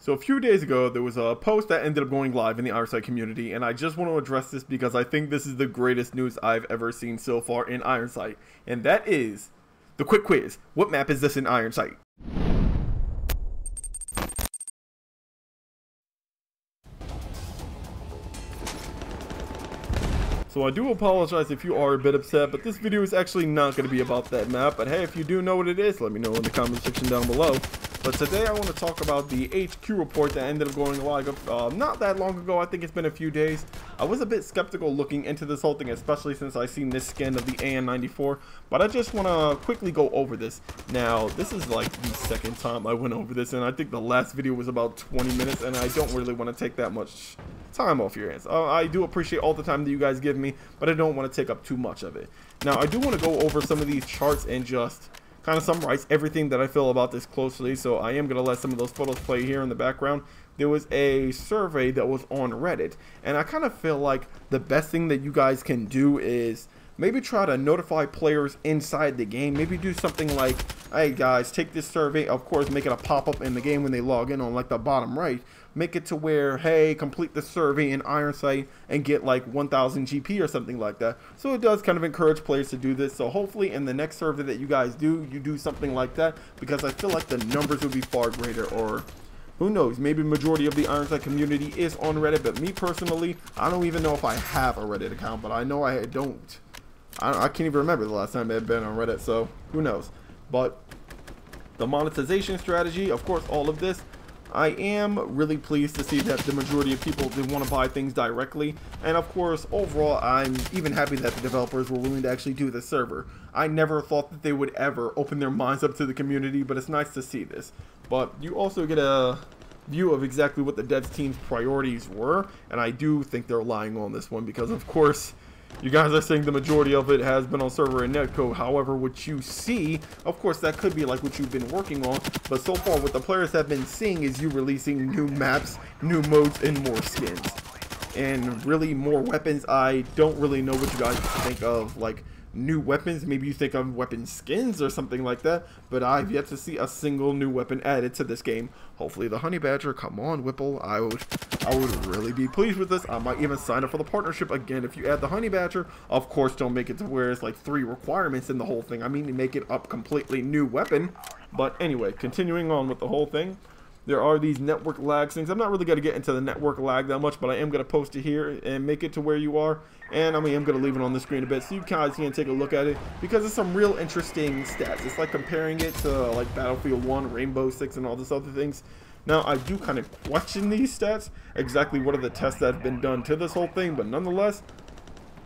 So a few days ago, there was a post that ended up going live in the Ironsight community, and I just want to address this because I think this is the greatest news I've ever seen so far in Ironsight, and that is the quick quiz. What map is this in Ironsight? So I do apologize if you are a bit upset, but this video is actually not going to be about that map. But hey, if you do know what it is, let me know in the comment section down below. But today I want to talk about the HQ report that ended up going live not that long ago. I think it's been a few days. I was a bit skeptical looking into this whole thing, especially since I seen this skin of the AN94. But I just want to quickly go over this. Now, this is like the second time I went over this, and I think the last video was about 20 minutes, and I don't really want to take that much time off your hands. I do appreciate all the time that you guys give me, but I don't want to take up too much of it. Now, I do want to go over some of these charts and just kind of summarize everything that I feel about this closely. So I am going to let some of those photos play here in the background. There was a survey that was on Reddit, and I kind of feel like the best thing that you guys can do is maybe try to notify players inside the game. Maybe do something like, hey guys, take this survey, of course make it a pop-up in the game when they log in on like the bottom right. Make it to where, hey, complete the survey in Ironsight and get like 1000 GP or something like that. So it does kind of encourage players to do this. So hopefully in the next survey that you guys do, you do something like that, because I feel like the numbers would be far greater. Or who knows, maybe the majority of the Ironsight community is on Reddit, but me personally, I don't even know if I have a Reddit account, but I know I don't. I can't even remember the last time I've been on Reddit, so who knows. But the monetization strategy, of course, all of this, I am really pleased to see that the majority of people did want to buy things directly. And of course, overall, I'm even happy that the developers were willing to actually do the server. I never thought that they would ever open their minds up to the community, but it's nice to see this. But you also get a view of exactly what the devs team's priorities were, and I do think they're lying on this one, because of course you guys are saying the majority of it has been on server and netcode. However, what you see, of course, that could be like what you've been working on, but so far what the players have been seeing is you releasing new maps, new modes, and more skins. And really more weapons. I don't really know what you guys think of, like new weapons. Maybe you think of weapon skins or something like that, but I've yet to see a single new weapon added to this game. Hopefully the honey badger, come on Whipple, I would really be pleased with this. I might even sign up for the partnership again if you add the honey badger. Of course, don't make it to where it's like 3 requirements in the whole thing. I mean, make it up completely new weapon. But anyway, continuing on with the whole thing, there are these network lag things. I'm not really going to get into the network lag that much, but I am going to post it here and make it to where you are. And I mean, I'm going to leave it on the screen a bit so you guys can take a look at it, because it's some real interesting stats. It's like comparing it to like Battlefield 1, Rainbow Six, and all this other things. Now, I do kind of question these stats, exactly what are the tests that have been done to this whole thing, but nonetheless,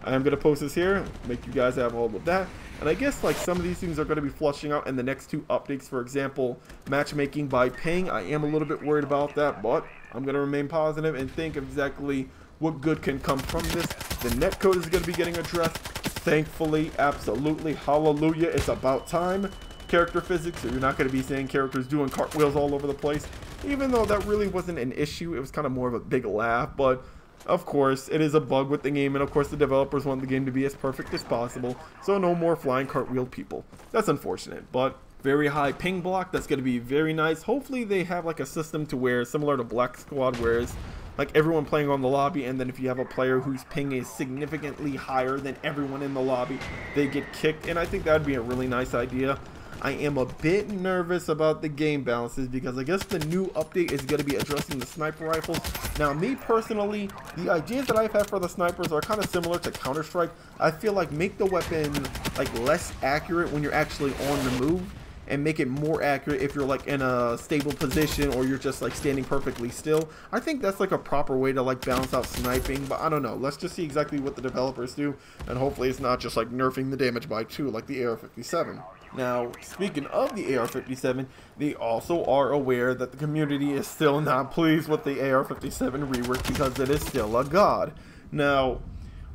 I am going to post this here, make you guys have all of that. And I guess like some of these things are going to be flushing out in the next 2 updates. For example, matchmaking by ping. I am a little bit worried about that, but I'm going to remain positive and think exactly what good can come from this. The netcode is going to be getting addressed, thankfully, absolutely, hallelujah, it's about time. Character physics, so you're not going to be seeing characters doing cartwheels all over the place, even though that really wasn't an issue. It was kind of more of a big laugh, but of course, it is a bug with the game, and of course the developers want the game to be as perfect as possible, so no more flying cartwheel people. That's unfortunate, but very high ping block, that's going to be very nice. Hopefully they have like a system to where, similar to Black Squad, where it's like everyone playing on the lobby, and then if you have a player whose ping is significantly higher than everyone in the lobby, they get kicked, and I think that would be a really nice idea. I am a bit nervous about the game balances, because I guess the new update is going to be addressing the sniper rifles. Now, me personally, the ideas that I've had for the snipers are kind of similar to Counter-Strike. I feel like make the weapon like less accurate when you're actually on the move, and make it more accurate if you're like in a stable position or you're just like standing perfectly still. I think that's like a proper way to like balance out sniping, but I don't know. Let's just see exactly what the developers do, and hopefully it's not just like nerfing the damage by 2 like the AR-57. Now, speaking of the AR-57, they also are aware that the community is still not pleased with the AR-57 rework, because it is still a god. Now,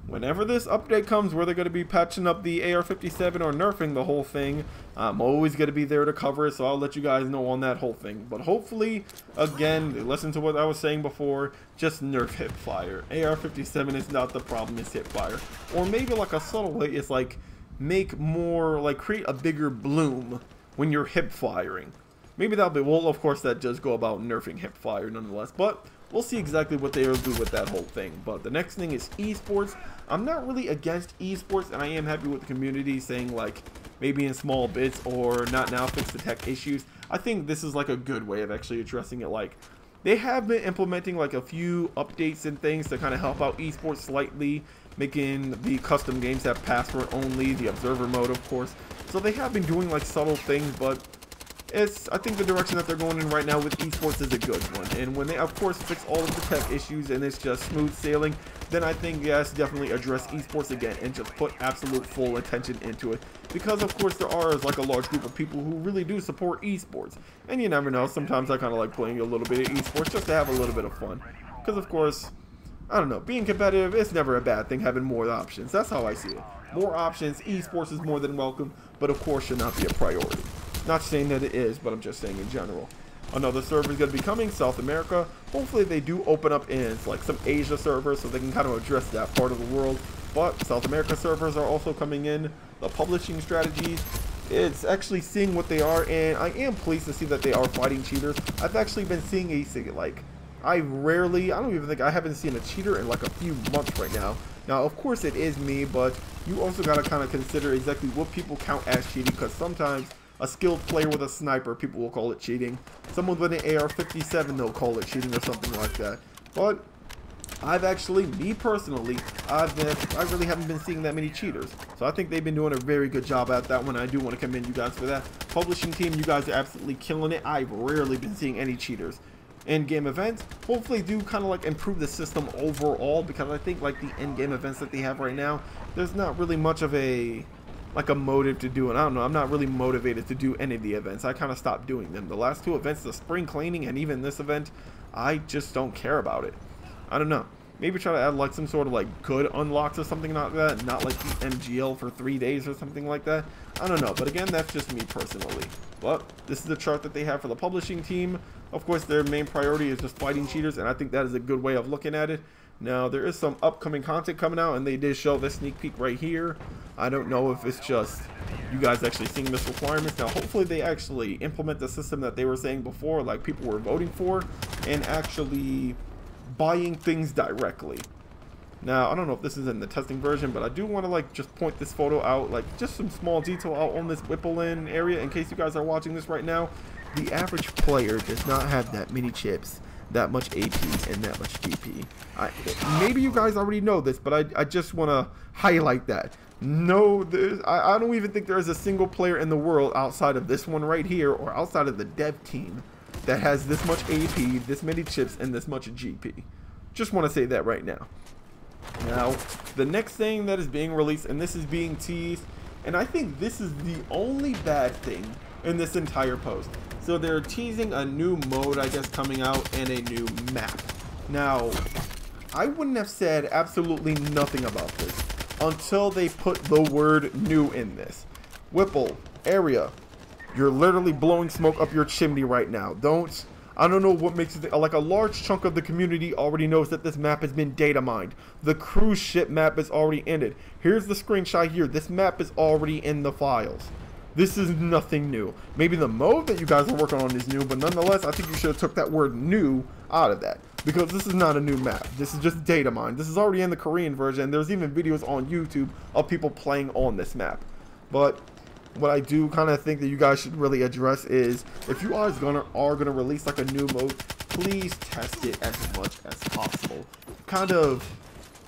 whenever this update comes where they're going to be patching up the AR-57 or nerfing the whole thing, I'm always going to be there to cover it, so I'll let you guys know on that whole thing. But hopefully, again, listen to what I was saying before, just nerf hipfire. AR-57 is not the problem, it's hipfire. Or maybe like a subtle way is like, make more, like create a bigger bloom when you're hip firing. maybe that'll be, well, of course that does go about nerfing hipfire nonetheless, but we'll see exactly what they'll do with that whole thing. But the next thing is esports. I'm not really against esports, and I am happy with the community saying like maybe in small bits or not now, fix the tech issues. I think this is like a good way of actually addressing it. Like, they have been implementing like a few updates and things to kind of help out esports slightly, making the custom games have password only, the observer mode of course. So they have been doing like subtle things, but I think the direction that they're going in right now with esports is a good one. And when they of course fix all of the tech issues and it's just smooth sailing, then I think yes, definitely address esports again and just put absolute full attention into it. Because of course there are like a large group of people who really do support esports. And you never know, sometimes I kind of like playing a little bit of esports just to have a little bit of fun. Because of course, I don't know, being competitive, it's never a bad thing having more options. That's how I see it. More options, esports is more than welcome, but of course should not be a priority. Not saying that it is, but I'm just saying in general. Another server is going to be coming, South America. Hopefully they do open up in like some Asia servers so they can kind of address that part of the world. But South America servers are also coming in. The publishing strategies, it's actually seeing what they are, and I am pleased to see that they are fighting cheaters. I've actually been seeing I don't even think I haven't seen a cheater in like a few months right now. Now, of course it is me, but you also got to kind of consider exactly what people count as cheating, because sometimes a skilled player with a sniper, people will call it cheating. Someone with an AR-57, they'll call it cheating or something like that. But I've actually, me personally, I really haven't been seeing that many cheaters. So I think they've been doing a very good job at that one. I do want to commend you guys for that. Publishing team, you guys are absolutely killing it. I've rarely been seeing any cheaters. End-game events, hopefully do kind of like improve the system overall, because I think like the end-game events that they have right now, there's not really much of a motive to do it. I don't know, I'm not really motivated to do any of the events. I kind of stopped doing them. The last two events, the spring cleaning and even this event, I just don't care about it. I don't know, maybe try to add like some sort of like good unlocks or something like that, not like the MGL for 3 days or something like that. I don't know, but again, that's just me personally. But this is the chart that they have for the publishing team. Of course, their main priority is just fighting cheaters, and I think that is a good way of looking at it. Now, there is some upcoming content coming out, and they did show this sneak peek right here. I don't know if it's just you guys actually seeing this requirements. Now, hopefully they actually implement the system that they were saying before, like people were voting for, and actually buying things directly. Now, I don't know if this is in the testing version, but I do want to like just point this photo out, like just some small detail out on this Whipple-in area in case you guys are watching this right now. The average player does not have that many chips, that much AP, and that much GP. Maybe you guys already know this, but I just want to highlight that. No, I don't even think there is a single player in the world outside of this one right here, or outside of the dev team, that has this much AP, this many chips, and this much GP. Just want to say that right now. Now, the next thing that is being released, and this is being teased, and I think this is the only bad thing in this entire post. So they're teasing a new mode, I guess, coming out, and a new map. Now, I wouldn't have said absolutely nothing about this until they put the word new in this. Whipple, area, you're literally blowing smoke up your chimney right now. I don't know what makes it, like a large chunk of the community already knows that this map has been data mined. The cruise ship map is already ended. Here's the screenshot here. This map is already in the files. This is nothing new. Maybe the mode that you guys are working on is new, but nonetheless, I think you should have took that word new out of that, because this is not a new map. This is just data mined. This is already in the Korean version. There's even videos on YouTube of people playing on this map. But what I do kind of think that you guys should really address is, if you are gonna release like a new mode, please test it as much as possible. Kind of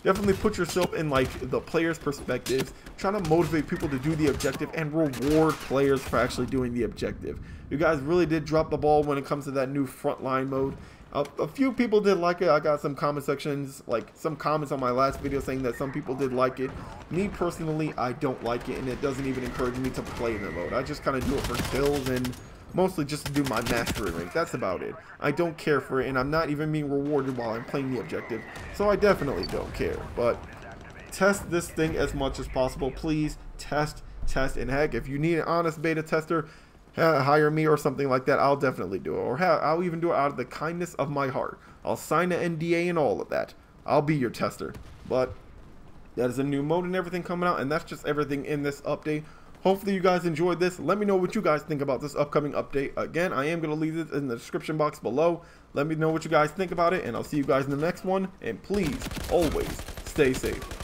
definitely put yourself in like the player's perspective, trying to motivate people to do the objective and reward players for actually doing the objective. You guys really did drop the ball when it comes to that new frontline mode. A few people did like it. I got some comment sections, like some comments on my last video saying that some people did like it. Me personally, I don't like it, and it doesn't even encourage me to play the mode. I just kind of do it for kills and mostly just to do my mastery rank. That's about it. I don't care for it, and I'm not even being rewarded while I'm playing the objective, so I definitely don't care. But test this thing as much as possible. Please test, and heck, if you need an honest beta tester, hire me or something like that. I'll definitely do it, or I'll even do it out of the kindness of my heart. I'll sign an NDA and all of that. I'll be your tester. But that is a new mode and everything coming out, and that's just everything in this update. Hopefully you guys enjoyed this. Let me know what you guys think about this upcoming update. Again, I am going to leave it in the description box below. Let me know what you guys think about it, and I'll see you guys in the next one. And please, always, stay safe.